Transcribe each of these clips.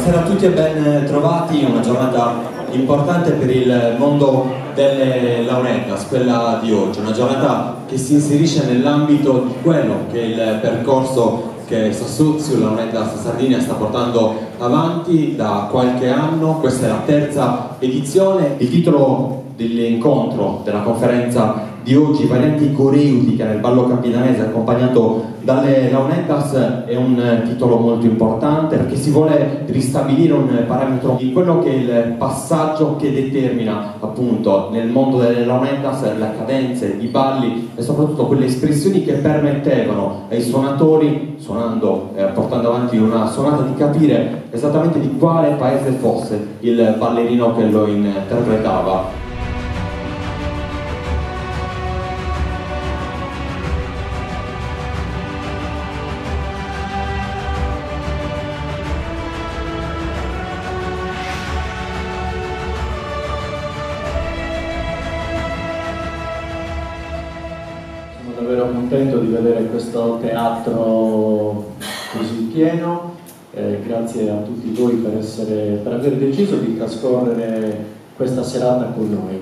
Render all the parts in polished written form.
Buonasera a tutti e ben trovati. Una giornata importante per il mondo delle lauretas, quella di oggi, una giornata che si inserisce nell'ambito di quello che è il percorso che Sassuzio Lauretas Sardinia sta portando avanti da qualche anno. Questa è la terza edizione. Il titolo dell'incontro, della conferenza di oggi, Varianti coreutiche nel ballo capitanese accompagnato dalle lauretas, è un titolo molto importante perché si vuole ristabilire un parametro di quello che è il passaggio che determina appunto nel mondo delle lauretas le cadenze, i balli e soprattutto quelle espressioni che permettevano ai suonatori, suonando portando avanti una suonata, di capire esattamente di quale paese fosse il ballerino che lo interpretava. Davvero contento di vedere questo teatro così pieno, grazie a tutti voi per aver deciso di trascorrere questa serata con noi.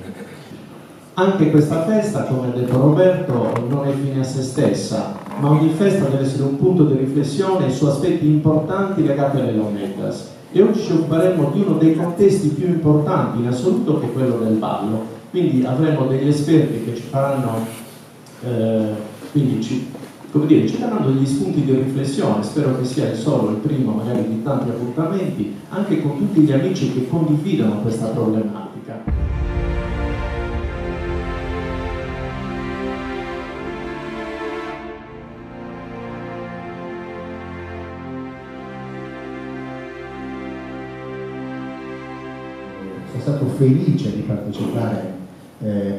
Anche questa festa, come ha detto Roberto, non è fine a se stessa, ma ogni festa deve essere un punto di riflessione su aspetti importanti legati alle lauretas. E oggi ci occuperemo di uno dei contesti più importanti in assoluto, che è quello del ballo. Quindi avremo degli esperti che ci faranno ci daranno degli spunti di riflessione. Spero che sia il solo, il primo magari di tanti appuntamenti, anche con tutti gli amici che condividono questa problematica. Sono stato felice di partecipare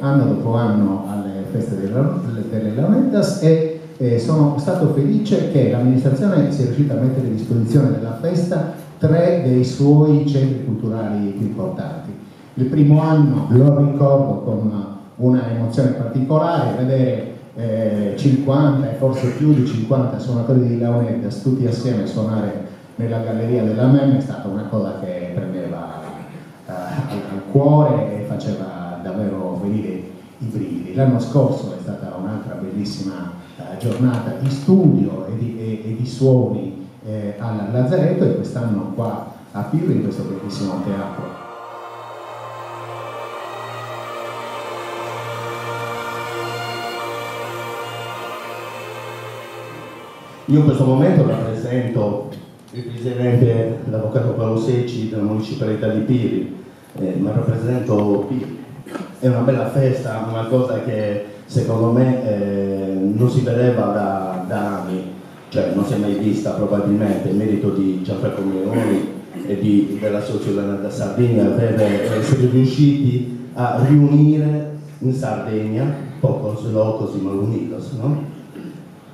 anno dopo anno alle feste delle lauretas e sono stato felice che l'amministrazione sia riuscita a mettere a disposizione della festa 3 dei suoi centri culturali più importanti. Il primo anno lo ricordo con una emozione particolare, vedere 50 e forse più di 50 suonatori di lauretas tutti assieme suonare nella galleria della MEM è stata una cosa che prendeva al cuore e faceva davvero venire i brividi. L'anno scorso è stata un'altra bellissima giornata di studio e di suoni al Lazzaretto, e quest'anno qua a Pirri, in questo bellissimo teatro. Io in questo momento rappresento il presidente, l'avvocato Paolo Secci della municipalità di Pirri, ma rappresento Pirri. È una bella festa, una cosa che secondo me non si vedeva da anni, cioè non si è mai vista probabilmente, il merito di Gianfranco Mironi e della Società Sardinia essere riusciti a riunire in Sardegna, pocos locos in Malunidos, no?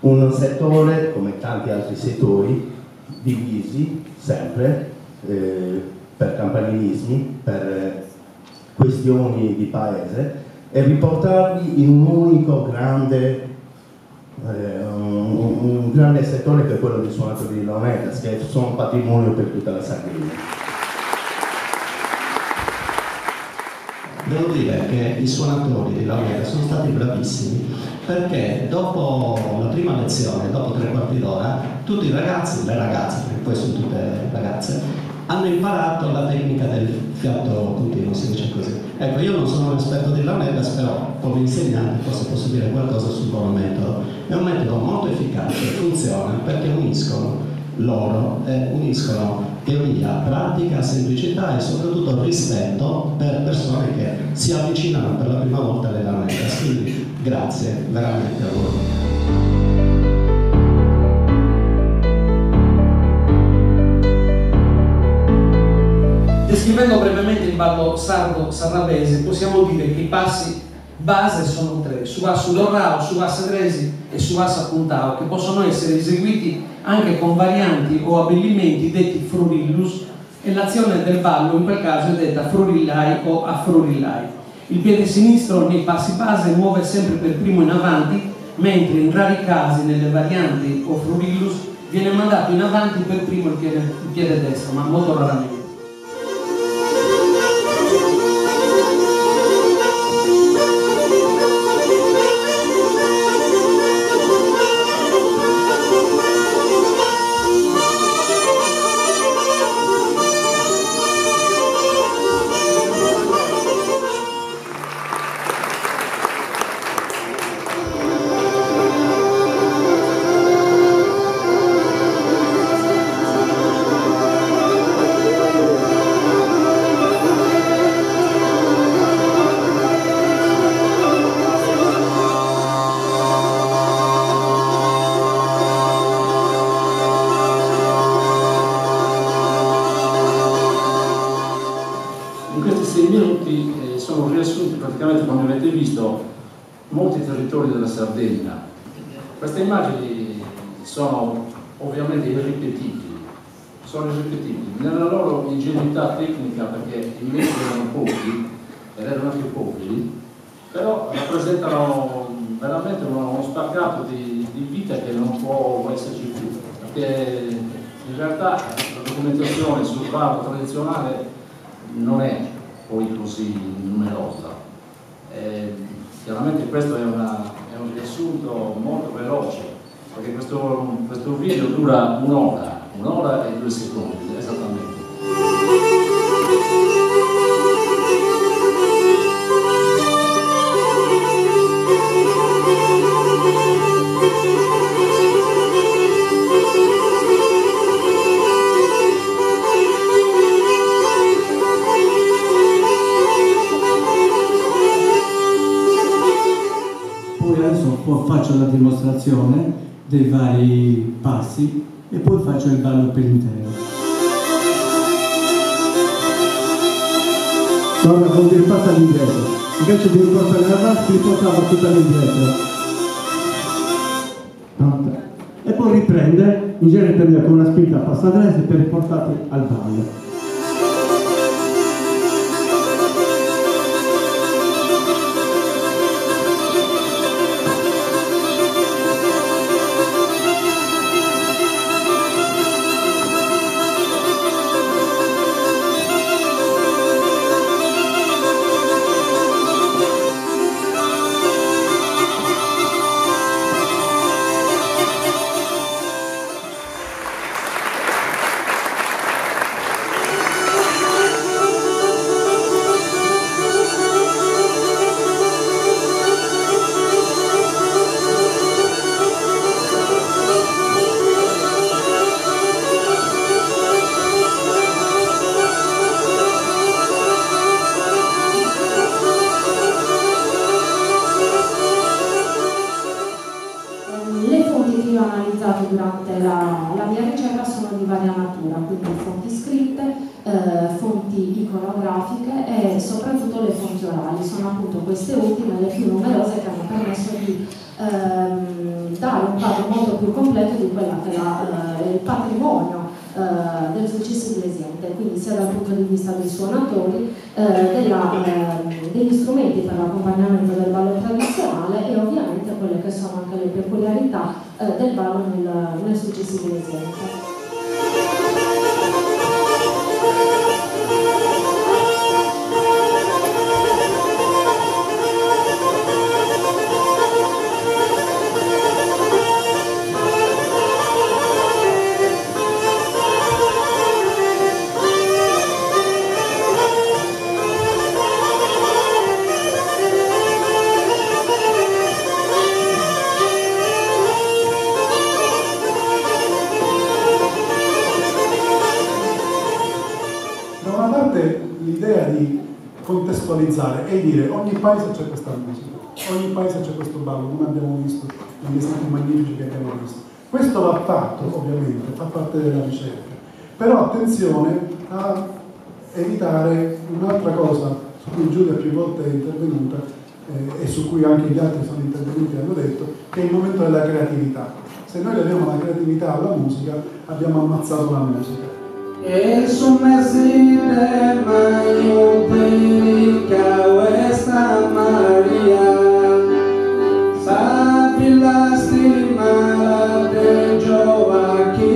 Un settore come tanti altri settori divisi sempre per campanilismi, per questioni di paese, e riportarli in un unico grande un grande settore che è quello dei suonatori di lauretas, che sono un patrimonio per tutta la Sardegna. Devo dire che i suonatori di lauretas sono stati bravissimi, perché dopo la prima lezione, dopo 3/4 d'ora, tutti i ragazzi, le ragazze, perché poi sono tutte ragazze, hanno imparato la tecnica del fiato continuo, si dice così. Ecco, io non sono un esperto di lauretas, però come insegnante forse posso dire qualcosa sul loro metodo. È un metodo molto efficace, funziona perché uniscono teoria, pratica, semplicità e soprattutto rispetto per persone che si avvicinano per la prima volta alle lauretas. Quindi grazie veramente a voi. Descrivendo brevemente il ballo sardo-sarrabese, possiamo dire che i passi base sono 3: Suvasu Dorrao, Suvasu Adresi e Suvasu Puntao, che possono essere eseguiti anche con varianti o abbellimenti detti frurillus, e l'azione del ballo in quel caso è detta frurillai o affrurillai. Il piede sinistro nei passi base muove sempre per primo in avanti, mentre in rari casi nelle varianti o frurillus viene mandato in avanti per primo il piede destro, ma molto raramente. Sono riassunti praticamente, come avete visto, molti territori della Sardegna. Queste immagini sono ovviamente irripetibili, nella loro ingenuità tecnica, perché i mezzi erano pochi ed erano anche poveri, però rappresentano veramente uno spaccato di vita che non può esserci più, perché in realtà la documentazione sul ballo tradizionale non è poi così numerosa. Chiaramente questo è un riassunto molto veloce, perché questo video dura un'ora e 2 secondi esattamente. Faccio la dimostrazione dei vari passi e poi faccio il ballo per intero. Torna con il passo all'indietro, invece di riportare avanti riportava tutto all'indietro. E poi riprende, in genere prende con una spinta passadrese per riportarti al ballo. Durante la mia ricerca sono di varia natura, quindi fonti scritte, fonti iconografiche e soprattutto le fonti orali. Sono appunto queste ultime le più numerose che hanno permesso di dare un quadro molto più completo di quella che è il patrimonio del successo iglesiente, quindi sia dal punto di vista dei suonatori, degli strumenti per l'accompagnamento del ballo tradizionale e ovviamente quelle che sono anche le peculiarità del ballo nel successo iglesiente. L'idea di contestualizzare e dire ogni paese c'è questa musica, ogni paese c'è questo ballo, come abbiamo visto negli esempi magnifici che abbiamo visto. Questo va fatto, ovviamente, fa parte della ricerca, però attenzione a evitare un'altra cosa su cui Giulia più volte è intervenuta e su cui anche gli altri sono intervenuti e hanno detto, che è il momento della creatività. Se noi leviamo la creatività alla musica, abbiamo ammazzato la musica. Es una cita mañana esta María, sabe lastimar de Joaquín.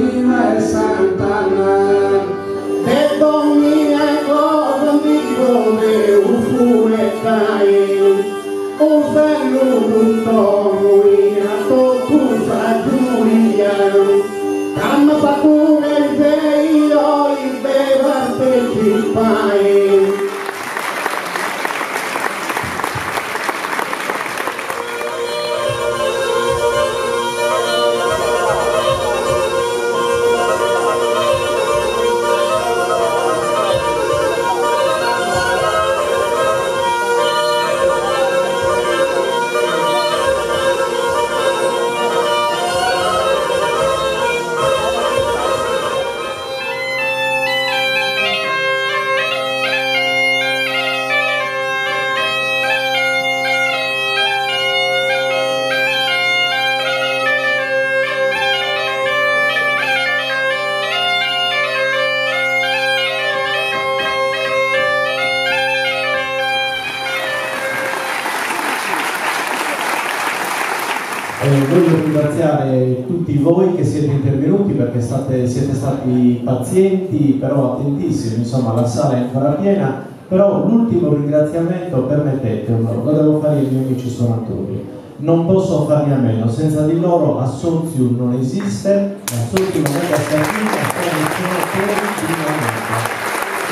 Voglio ringraziare tutti voi che siete intervenuti perché siete stati pazienti però attentissimi, insomma la sala è ancora piena, però l'ultimo ringraziamento, permettetemelo, lo devo fare ai miei amici suonatori, non posso farne a meno, senza di loro Assozium non esiste, Assozium non è da servire, sono suonatori di momento.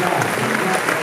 Grazie.